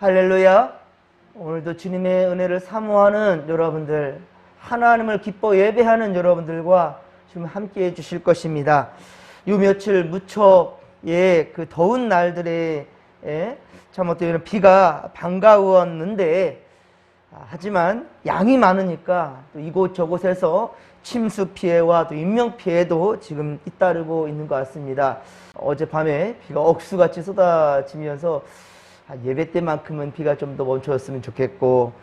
할렐루야. 오늘도 주님의 은혜를 사모하는 여러분들, 하나님을 기뻐 예배하는 여러분들과 지금 함께 해 주실 것입니다. 요 며칠 무척 그 더운 날들에 참 어떻게 비가 반가웠는데, 하지만 양이 많으니까 또 이곳저곳에서 침수 피해와 또 인명 피해도 지금 잇따르고 있는 것 같습니다. 어젯밤에 비가 억수같이 쏟아지면서 예배 때만큼은 비가 좀 더 멈춰졌으면 좋겠고,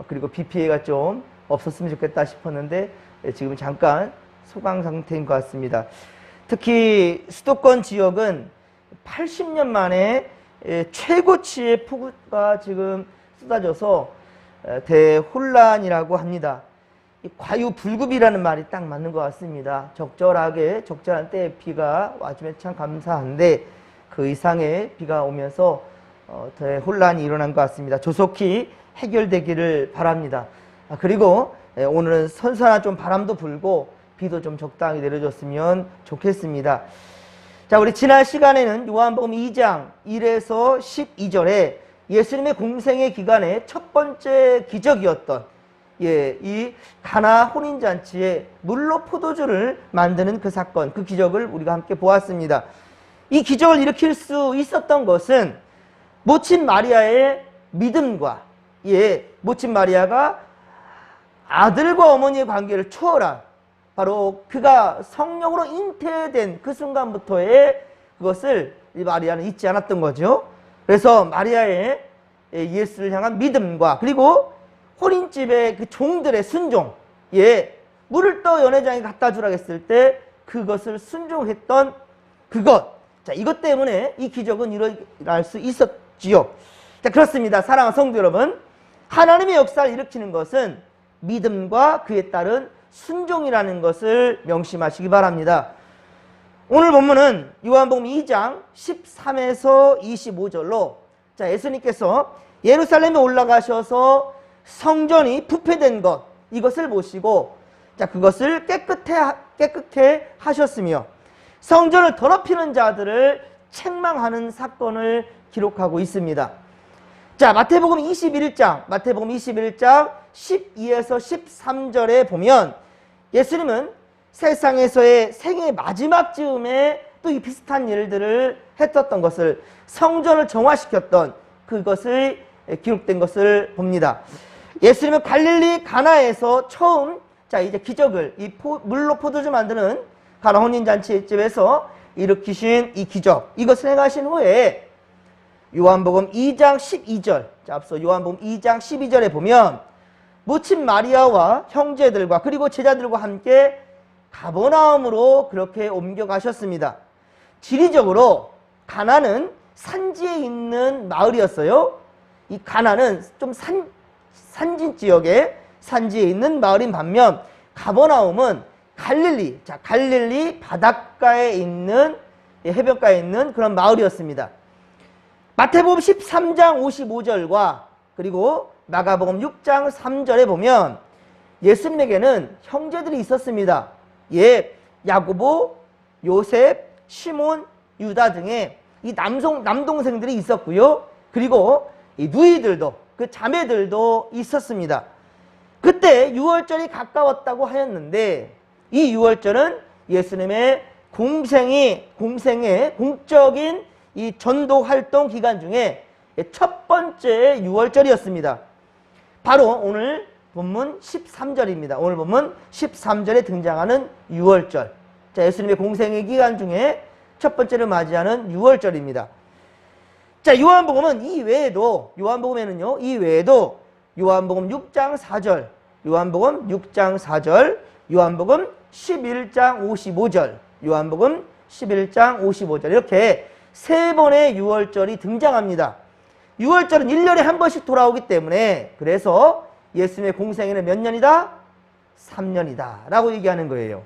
그리고 비 피해가 좀 없었으면 좋겠다 싶었는데 지금 잠깐 소강 상태인 것 같습니다. 특히 수도권 지역은 80년 만에 최고치의 폭우가 지금 쏟아져서 대혼란이라고 합니다. 과유불급이라는 말이 딱 맞는 것 같습니다. 적절하게 적절한 때에 비가 와주면 참 감사한데 그 이상의 비가 오면서 대혼란이 일어난 것 같습니다. 조속히 해결되기를 바랍니다. 그리고 오늘은 선선한 좀 바람도 불고 비도 좀 적당히 내려줬으면 좋겠습니다. 자, 우리 지난 시간에는 요한복음 2장 1에서 12절에 예수님의 공생의 기간에 첫 번째 기적이었던 이 가나 혼인잔치에 물로 포도주를 만드는 그 사건, 그 기적을 우리가 함께 보았습니다. 이 기적을 일으킬 수 있었던 것은 모친 마리아의 믿음과 모친 마리아가 아들과 어머니의 관계를 초월한, 바로 그가 성령으로 잉태된 그 순간부터의 그것을 이 마리아는 잊지 않았던 거죠. 그래서 마리아의 예수를 향한 믿음과, 그리고 혼인집의 그 종들의 순종, 물을 떠 연회장에 갖다 주라고 했을 때 그것을 순종했던 그것, 자, 이것 때문에 이 기적은 일어날 수 있었지요. 자, 그렇습니다. 사랑하는 성도 여러분, 하나님의 역사를 일으키는 것은 믿음과 그에 따른 순종이라는 것을 명심하시기 바랍니다. 오늘 본문은 요한복음 2장 13에서 25절로, 자, 예수님께서 예루살렘에 올라가셔서 성전이 부패된 것, 이것을 보시고, 자, 그것을 깨끗해 하셨으며 성전을 더럽히는 자들을 책망하는 사건을 기록하고 있습니다. 자, 마태복음 21장 12에서 13절에 보면 예수님은 세상에서의 생애 마지막 즈음에 또 이 비슷한 일들을 했었던 것을, 성전을 정화시켰던 그것을 기록된 것을 봅니다. 예수님은 갈릴리 가나에서 처음 이제 기적을, 물로 포도주 만드는 가나 혼인잔치집에서 일으키신 이 기적, 이것을 행하신 후에 요한복음 2장 12절, 앞서 요한복음 2장 12절에 보면 모친 마리아와 형제들과 그리고 제자들과 함께 가버나움으로 그렇게 옮겨가셨습니다. 지리적으로 가나는 산지에 있는 마을이었어요. 이 가나는 좀 산진 지역에 산지에 있는 마을인 반면 가버나움은 갈릴리 바닷가에 있는, 해변가에 있는 그런 마을이었습니다. 마태복음 13장 55절과 그리고 마가복음 6장 3절에 보면 예수님에게는 형제들이 있었습니다. 야고보, 요셉, 시몬, 유다 등의 이 남동생들이 있었고요. 그리고 이 누이들도, 그 자매들도 있었습니다. 그때 유월절이 가까웠다고 하였는데, 이 유월절은 예수님의 공생의 공적인 이 전도 활동 기간 중에 첫 번째 유월절이었습니다. 바로 오늘 본문 13절입니다. 오늘 본문 13절에 등장하는 유월절. 자, 예수님의 공생의 기간 중에 첫 번째를 맞이하는 유월절입니다. 자, 요한복음에는요, 이 외에도 요한복음 6장 4절, 요한복음 6장 4절, 요한복음 11장 55절, 요한복음 11장 55절, 이렇게 세 번의 유월절이 등장합니다. 유월절은 1년에 한 번씩 돌아오기 때문에, 그래서 예수님의 공생애는 몇 년이다? 3년이다 라고 얘기하는 거예요.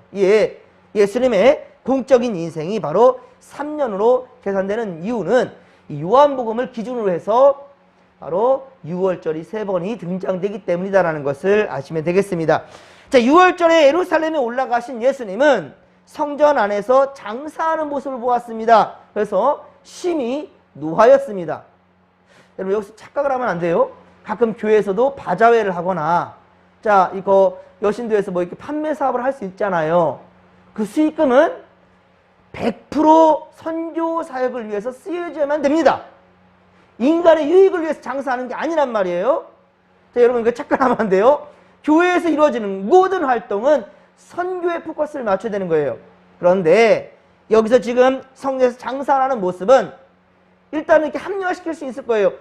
예수님의 공적인 인생이 바로 3년으로 계산되는 이유는 이 요한복음을 기준으로 해서 바로 유월절이 세 번이 등장되기 때문이다라는 것을 아시면 되겠습니다. 자, 유월절에 예루살렘에 올라가신 예수님은 성전 안에서 장사하는 모습을 보았습니다. 그래서 심히 노하였습니다. 여러분 여기서 착각을 하면 안 돼요. 가끔 교회에서도 바자회를 하거나 자 이거 여신도에서 뭐 이렇게 판매 사업을 할 수 있잖아요. 그 수익금은 100% 선교 사역을 위해서 쓰여져야만 됩니다. 인간의 유익을 위해서 장사하는 게 아니란 말이에요. 자, 여러분 이거 착각하면 안 돼요. 교회에서 이루어지는 모든 활동은 선교에 포커스를 맞춰야 되는 거예요. 그런데 여기서 지금 성전에서 장사하는 모습은 일단은 이렇게 합리화시킬 수 있을 거예요.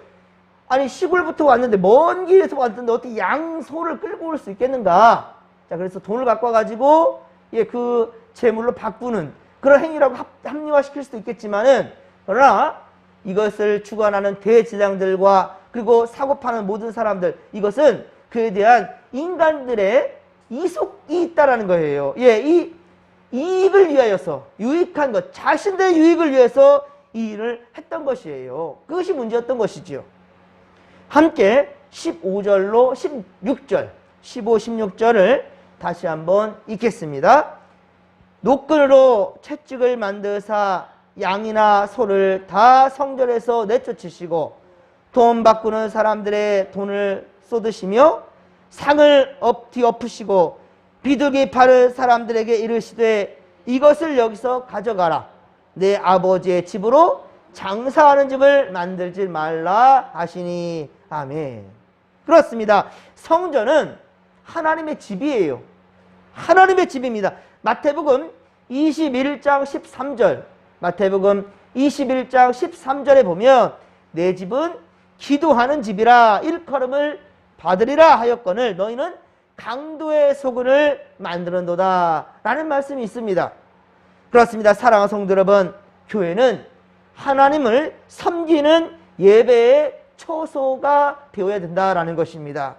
아니 시골부터 왔는데 먼 길에서 왔는데 어떻게 양소를 끌고 올 수 있겠는가? 자 그래서 돈을 갖고 와가지고 그 재물로 바꾸는 그런 행위라고 합리화시킬 수도 있겠지만은 그러나 이것을 주관하는 대제사장들과 그리고 사고 파는 모든 사람들 이것은 그에 대한 인간들의 이속이 있다라는 거예요. 이 이익을 위하여서 유익한 것 자신들의 유익을 위해서 이 일을 했던 것이에요. 그것이 문제였던 것이지요. 함께 15절로 16절 15, 16절을 다시 한번 읽겠습니다. 노끈으로 채찍을 만드사 양이나 소를 다 성전에서 내쫓으시고 돈 바꾸는 사람들의 돈을 쏟으시며 상을 뒤엎으시고 비둘기 파는 사람들에게 이르시되 이것을 여기서 가져가라. 내 아버지의 집으로 장사하는 집을 만들지 말라 하시니 아멘. 그렇습니다. 성전은 하나님의 집이에요. 하나님의 집입니다. 마태복음 21장 13절 마태복음 21장 13절에 보면 내 집은 기도하는 집이라 일컬음을 받으리라 하였거늘 너희는 강도의 소근을 만드는도다 라는 말씀이 있습니다. 그렇습니다. 사랑하는 성도 여러분, 교회는 하나님을 섬기는 예배의 초소가 되어야 된다라는 것입니다.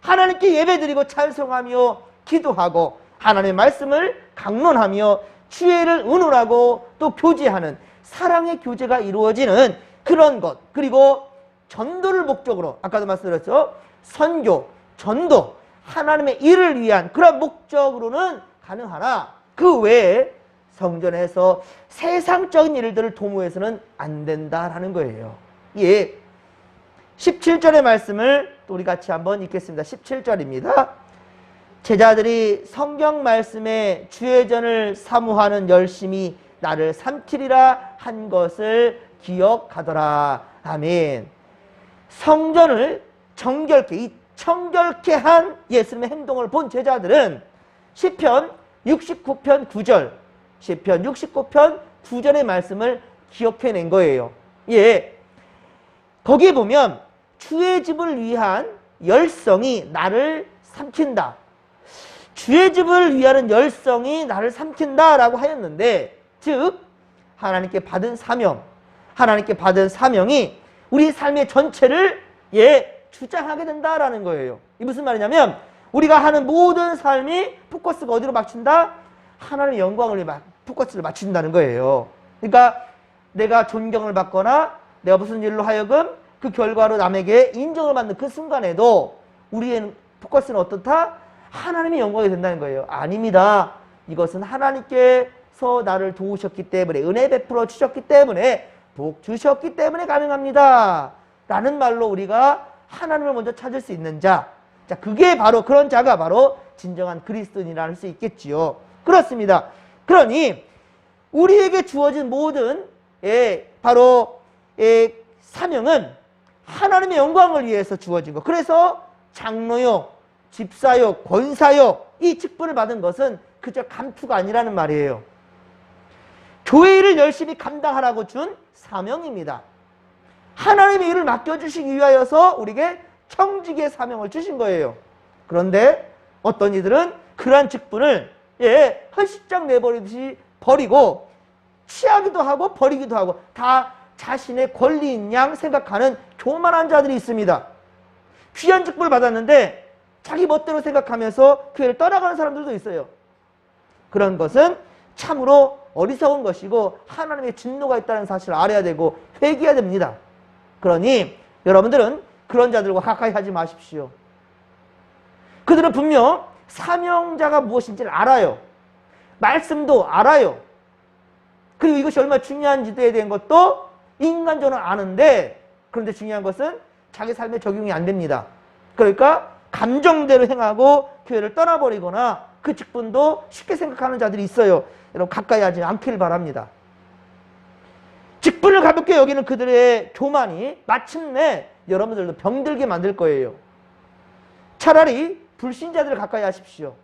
하나님께 예배드리고 찬송하며 기도하고 하나님의 말씀을 강론하며 주의를 의논하고 또 교제하는 사랑의 교제가 이루어지는 그런 것, 그리고 전도를 목적으로 아까도 말씀드렸죠. 선교, 전도, 하나님의 일을 위한 그런 목적으로는 가능하나 그 외에 성전에서 세상적인 일들을 도모해서는 안 된다라는 거예요. 17절의 말씀을 또 우리 같이 한번 읽겠습니다. 17절입니다. 제자들이 성경 말씀에 주의 전을 사모하는 열심히 나를 삼키리라 한 것을 기억하더라. 아멘. 성전을 정결케 한 예수님의 행동을 본 제자들은 시편 69편 9절 시편 69편 9절의 말씀을 기억해낸 거예요. 거기에 보면 주의 집을 위한 열성이 나를 삼킨다. 주의 집을 위하는 열성이 나를 삼킨다라고 하였는데, 즉 하나님께 받은 사명, 하나님께 받은 사명이 우리 삶의 전체를 주장하게 된다라는 거예요. 이 무슨 말이냐면 우리가 하는 모든 삶이 포커스가 어디로 맞춘다? 하나님의 영광을 포커스를 맞춘다는 거예요. 그러니까 내가 존경을 받거나 내가 무슨 일로 하여금 그 결과로 남에게 인정을 받는 그 순간에도 우리의 포커스는 어떻다? 하나님의 영광이 된다는 거예요. 아닙니다. 이것은 하나님께서 나를 도우셨기 때문에, 은혜 베풀어 주셨기 때문에, 복 주셨기 때문에 가능합니다. 라는 말로 우리가 하나님을 먼저 찾을 수 있는 자, 그게 바로, 그런 자가 바로 진정한 그리스도인이라 할 수 있겠지요. 그렇습니다. 그러니 우리에게 주어진 모든 바로 사명은 하나님의 영광을 위해서 주어진 것. 그래서 장로요, 집사요, 권사요, 이 직분을 받은 것은 그저 감투가 아니라는 말이에요. 교회 일을 열심히 감당하라고 준 사명입니다. 하나님의 일을 맡겨주시기 위하여서 우리에게 청지기의 사명을 주신 거예요. 그런데 어떤 이들은 그러한 직분을 헐시짝 내버리듯이 버리고 취하기도 하고 버리기도 하고 다 자신의 권리인 양 생각하는 교만한 자들이 있습니다. 귀한 직분을 받았는데 자기 멋대로 생각하면서 교회를 떠나가는 사람들도 있어요. 그런 것은 참으로 어리석은 것이고 하나님의 진노가 있다는 사실을 알아야 되고 회개해야 됩니다. 그러니 여러분들은 그런 자들과 가까이 하지 마십시오. 그들은 분명 사명자가 무엇인지를 알아요. 말씀도 알아요. 그리고 이것이 얼마나 중요한지에 대한 것도 인간적으로 아는데, 그런데 중요한 것은 자기 삶에 적용이 안 됩니다. 그러니까 감정대로 행하고 교회를 떠나버리거나 그 직분도 쉽게 생각하는 자들이 있어요. 여러분 가까이 하지 않기를 바랍니다. 직분을 가볍게 여기는 그들의 교만이 마침내 여러분들도 병들게 만들 거예요. 차라리 불신자들을 가까이 하십시오.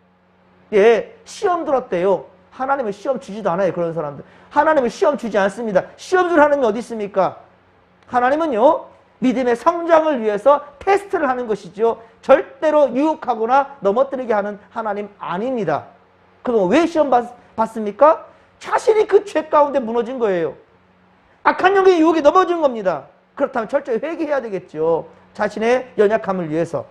예, 시험 들었대요. 하나님은 시험 주지도 않아요. 그런 사람들. 하나님은 시험 주지 않습니다. 시험 줄 하나님이 어디 있습니까? 하나님은요, 믿음의 성장을 위해서 테스트를 하는 것이죠. 절대로 유혹하거나 넘어뜨리게 하는 하나님 아닙니다. 그럼 왜 시험 받습니까? 자신이 그 죄 가운데 무너진 거예요. 악한 영의 유혹에 넘어진 겁니다. 그렇다면 철저히 회개해야 되겠죠. 자신의 연약함을 위해서.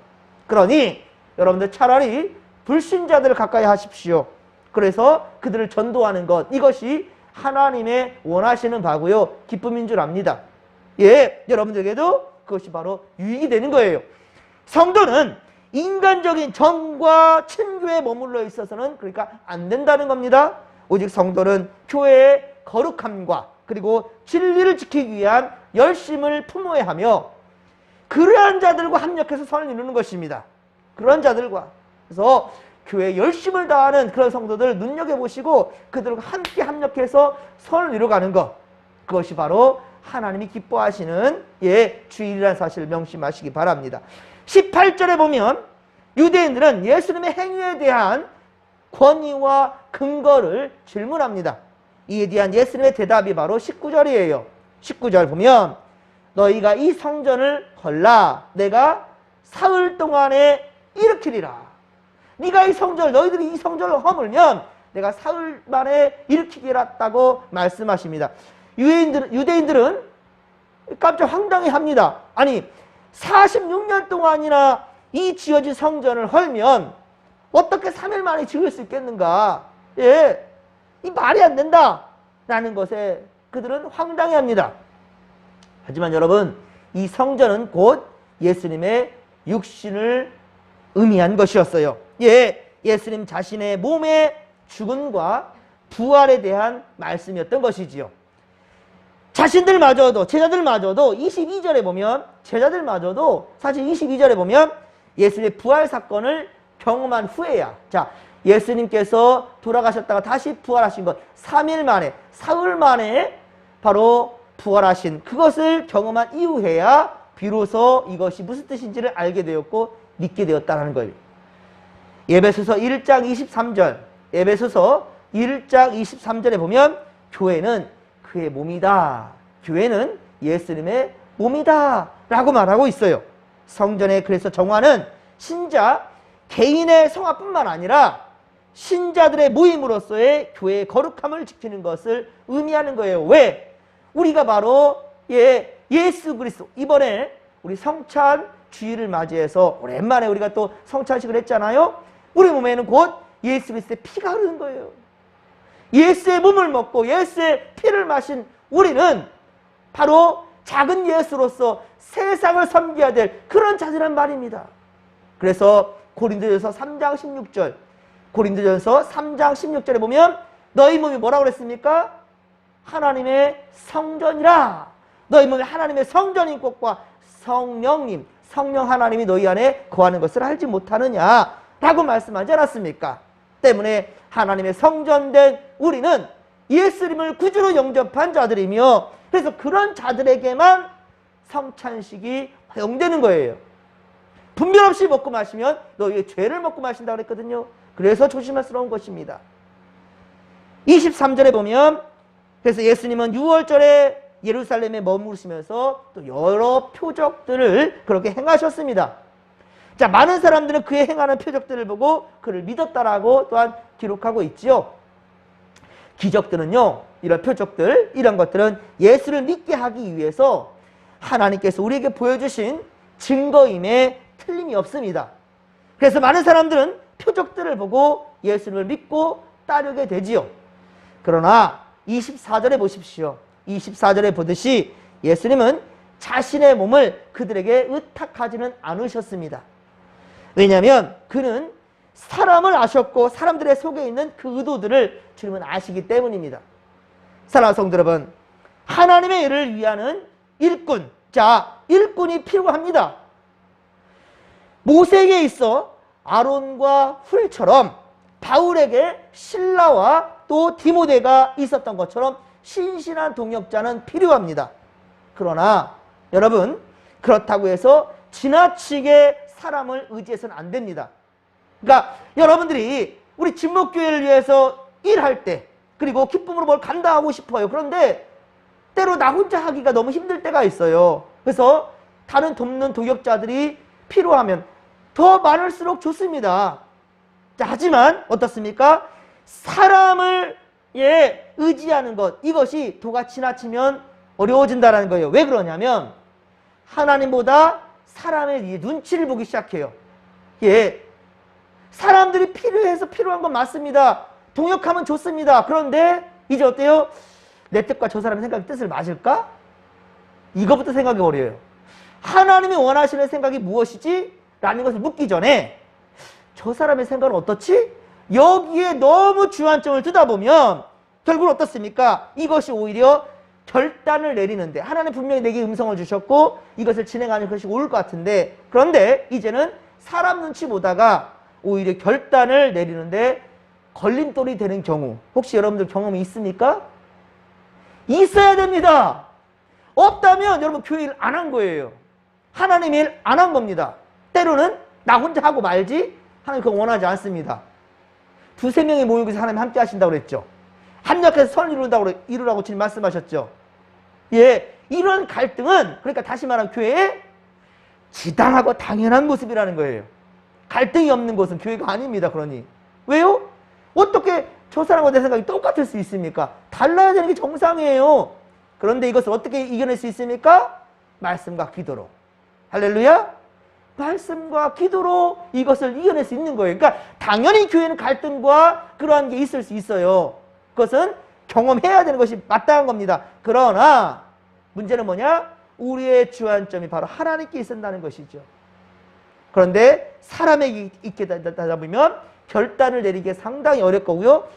그러니 여러분들 차라리 불신자들을 가까이 하십시오. 그래서 그들을 전도하는 것, 이것이 하나님의 원하시는 바고요. 기쁨인 줄 압니다. 예, 여러분들에게도 그것이 바로 유익이 되는 거예요. 성도는 인간적인 정과 친교에 머물러 있어서는 그러니까 안 된다는 겁니다. 오직 성도는 교회의 거룩함과 그리고 진리를 지키기 위한 열심을 품어야 하며 그러한 자들과 합력해서 선을 이루는 것입니다. 그런 자들과. 그래서 교회에 열심을 다하는 그런 성도들을 눈여겨보시고 그들과 함께 합력해서 선을 이루어가는 것. 그것이 바로 하나님이 기뻐하시는 주일이라는 사실을 명심하시기 바랍니다. 18절에 보면 유대인들은 예수님의 행위에 대한 권위와 근거를 질문합니다. 이에 대한 예수님의 대답이 바로 19절이에요. 19절 보면 너희가 이 성전을 헐라 내가 사흘 동안에 일으키리라. 네가 이 성전을, 너희들이 이 성전을 허물면 내가 사흘 만에 일으키겠다고 말씀하십니다. 유대인들은 깜짝 황당해합니다. 아니 46년 동안이나 이 지어진 성전을 헐면 어떻게 3일 만에 지을 수 있겠는가? 예, 이 말이 안 된다 라는 것에 그들은 황당해합니다. 하지만 여러분, 이 성전은 곧 예수님의 육신을 의미한 것이었어요. 예, 예수님 자신의 몸의 죽음과 부활에 대한 말씀이었던 것이지요. 자신들마저도, 제자들마저도 22절에 보면, 제자들마저도 사실 22절에 보면 예수님의 부활 사건을 경험한 후에야, 자, 예수님께서 돌아가셨다가 다시 부활하신 것 3일 만에, 사흘 만에 바로 부활하신 그것을 경험한 이후에야 비로소 이것이 무슨 뜻인지를 알게 되었고 믿게 되었다는 거예요. 에베소서 1장 23절, 에베소서 1장 23절에 보면 교회는 그의 몸이다. 교회는 예수님의 몸이다 라고 말하고 있어요. 성전에 그래서 정화는 신자 개인의 성화뿐만 아니라 신자들의 모임으로서의 교회의 거룩함을 지키는 것을 의미하는 거예요. 왜? 우리가 바로 예수 그리스도, 이번에 우리 성찬 주일을 맞이해서 오랜만에 우리가 또 성찬식을 했잖아요. 우리 몸에는 곧 예수 그리스도의 피가 흐르는 거예요. 예수의 몸을 먹고 예수의 피를 마신 우리는 바로 작은 예수로서 세상을 섬겨야 될 그런 자들란 말입니다. 그래서 고린도전서 3장 16절, 고린도전서 3장 16절에 보면 너희 몸이 뭐라고 그랬습니까? 하나님의 성전이라. 너희 몸이 하나님의 성전인 것과 성령님, 성령 하나님이 너희 안에 거하는 것을 알지 못하느냐 라고 말씀하지 않았습니까? 때문에 하나님의 성전된 우리는 예수님을 구주로 영접한 자들이며 그래서 그런 자들에게만 성찬식이 허용되는 거예요. 분별 없이 먹고 마시면 너희의 죄를 먹고 마신다고 그랬거든요. 그래서 조심스러운 것입니다. 23절에 보면 그래서 예수님은 6월절에 예루살렘에 머무르시면서 또 여러 표적들을 그렇게 행하셨습니다. 자, 많은 사람들은 그의 행하는 표적들을 보고 그를 믿었다라고 또한 기록하고 있지요. 기적들은요, 이런 표적들, 이런 것들은 예수를 믿게 하기 위해서 하나님께서 우리에게 보여주신 증거임에 틀림이 없습니다. 그래서 많은 사람들은 표적들을 보고 예수를 믿고 따르게 되지요. 그러나 24절에 보십시오. 24절에 보듯이 예수님은 자신의 몸을 그들에게 의탁하지는 않으셨습니다. 왜냐하면 그는 사람을 아셨고 사람들의 속에 있는 그 의도들을 주님은 아시기 때문입니다. 사랑하는 성도 여러분, 하나님의 일을 위하는 일꾼. 자, 일꾼이 필요합니다. 모세에게 있어 아론과 훌처럼 바울에게 실라와 또 디모데가 있었던 것처럼 신실한 동역자는 필요합니다. 그러나 여러분, 그렇다고 해서 지나치게 사람을 의지해서는 안 됩니다. 그러니까 여러분들이 우리 진목교회를 위해서 일할 때, 그리고 기쁨으로 뭘 간다 하고 싶어요. 그런데 때로 나 혼자 하기가 너무 힘들 때가 있어요. 그래서 다른 돕는 동역자들이 필요하면 더 많을수록 좋습니다. 자, 하지만 어떻습니까? 사람을 의지하는 것, 이것이 도가 지나치면 어려워진다는 거예요. 왜 그러냐면 하나님보다 사람의 눈치를 보기 시작해요. 사람들이 필요해서 필요한 건 맞습니다. 동역하면 좋습니다. 그런데 이제 어때요? 내 뜻과 저 사람의 생각이 뜻을 맞을까? 이거부터 생각이 어려워요. 하나님이 원하시는 생각이 무엇이지? 라는 것을 묻기 전에 저 사람의 생각은 어떻지? 여기에 너무 주안점을 두다 보면 결국은 어떻습니까? 이것이 오히려 결단을 내리는데, 하나님 분명히 내게 음성을 주셨고 이것을 진행하는 것이 옳을 것 같은데, 그런데 이제는 사람 눈치 보다가 오히려 결단을 내리는데 걸림돌이 되는 경우, 혹시 여러분들 경험이 있습니까? 있어야 됩니다. 없다면 여러분 교회 일 안 한 거예요. 하나님 일 안 한 겁니다. 때로는 나 혼자 하고 말지, 하나님 그거 원하지 않습니다. 두세 명이 모이고 하나님 함께 하신다고 그랬죠. 합력해서 선을 이루라고 주님 말씀하셨죠. 이런 갈등은, 그러니까 다시 말하면 교회에 지당하고 당연한 모습이라는 거예요. 갈등이 없는 곳은 교회가 아닙니다. 그러니 왜요? 어떻게 저 사람과 내 생각이 똑같을 수 있습니까? 달라야 되는 게 정상이에요. 그런데 이것을 어떻게 이겨낼 수 있습니까? 말씀과 기도로. 할렐루야. 말씀과 기도로 이것을 이겨낼 수 있는 거예요. 그러니까 당연히 교회는 갈등과 그러한 게 있을 수 있어요. 그것은 경험해야 되는 것이 마땅한 겁니다. 그러나 문제는 뭐냐? 우리의 주안점이 바로 하나님께 있는다는 것이죠. 그런데 사람에게 있게 되다 보면 결단을 내리기 상당히 어렵고요.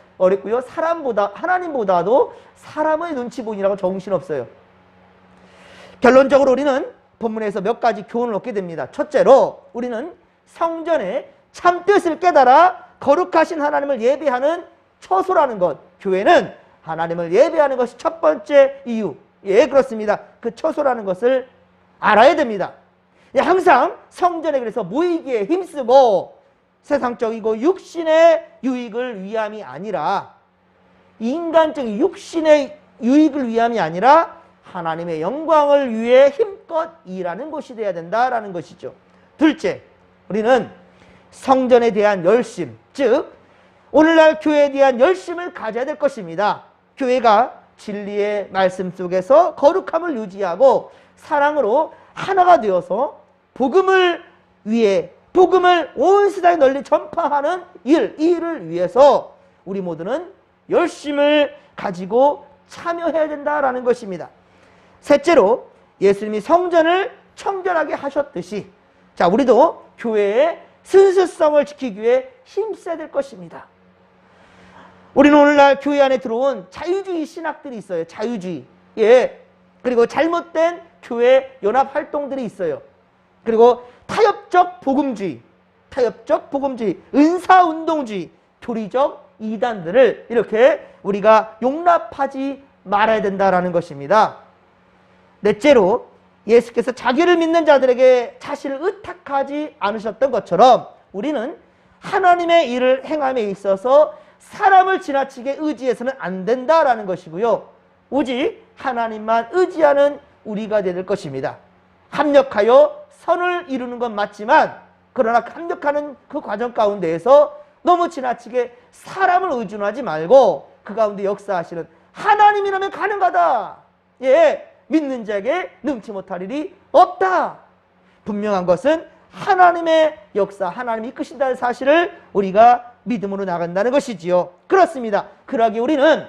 하나님보다도 사람의 눈치 보이라고 정신없어요. 결론적으로 우리는 본문에서 몇 가지 교훈을 얻게 됩니다. 첫째로 우리는 성전의 참뜻을 깨달아 거룩하신 하나님을 예배하는 처소라는 것. 교회는 하나님을 예배하는 것이 첫 번째 이유. 그렇습니다. 그 처소라는 것을 알아야 됩니다. 항상 성전에 그래서 모이기에 힘쓰고 세상적이고 육신의 유익을 위함이 아니라, 인간적인 육신의 유익을 위함이 아니라 하나님의 영광을 위해 힘껏 일하는 곳이 되어야 된다라는 것이죠. 둘째, 우리는 성전에 대한 열심, 즉 오늘날 교회에 대한 열심을 가져야 될 것입니다. 교회가 진리의 말씀 속에서 거룩함을 유지하고 사랑으로 하나가 되어서 복음을 위해, 복음을 온 세상에 널리 전파하는 이 일을 위해서 우리 모두는 열심을 가지고 참여해야 된다라는 것입니다. 셋째로 예수님이 성전을 청결하게 하셨듯이, 자, 우리도 교회의 순수성을 지키기 위해 힘써야 될 것입니다. 우리는 오늘날 교회 안에 들어온 자유주의 신학들이 있어요. 자유주의. 그리고 잘못된 교회 연합 활동들이 있어요. 그리고 타협적 복음주의, 은사운동주의, 교리적 이단들을 이렇게 우리가 용납하지 말아야 된다라는 것입니다. 넷째로 예수께서 자기를 믿는 자들에게 자신을 의탁하지 않으셨던 것처럼 우리는 하나님의 일을 행함에 있어서 사람을 지나치게 의지해서는 안 된다라는 것이고요. 오직 하나님만 의지하는 우리가 될 것입니다. 합력하여 선을 이루는 건 맞지만, 그러나 합력하는 그 과정 가운데에서 너무 지나치게 사람을 의존하지 말고 그 가운데 역사하시는 하나님이라면 가능하다. 믿는 자에게 능치 못할 일이 없다. 분명한 것은 하나님의 역사, 하나님이 이끄신다는 사실을 우리가 믿음으로 나간다는 것이지요. 그렇습니다. 그러기 우리는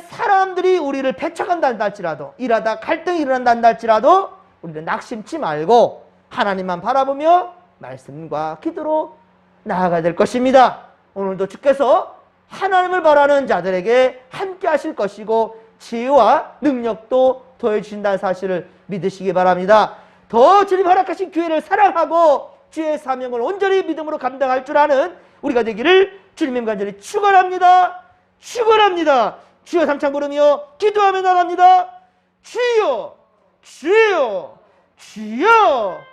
사람들이 우리를 배척한다 할지라도, 일하다 갈등이 일어난다 할지라도 우리는 낙심치 말고 하나님만 바라보며 말씀과 기도로 나아가야 될 것입니다. 오늘도 주께서 하나님을 바라는 자들에게 함께 하실 것이고 지혜와 능력도 더해주신다는 사실을 믿으시기 바랍니다. 더 주님 허락하신 교회를 사랑하고 주의 사명을 온전히 믿음으로 감당할 줄 아는 우리가 되기를 주님의 간절히 축원합니다. 축원합니다. 주여 삼창 부르며 기도하며 나갑니다. 주여, 주여, 주여.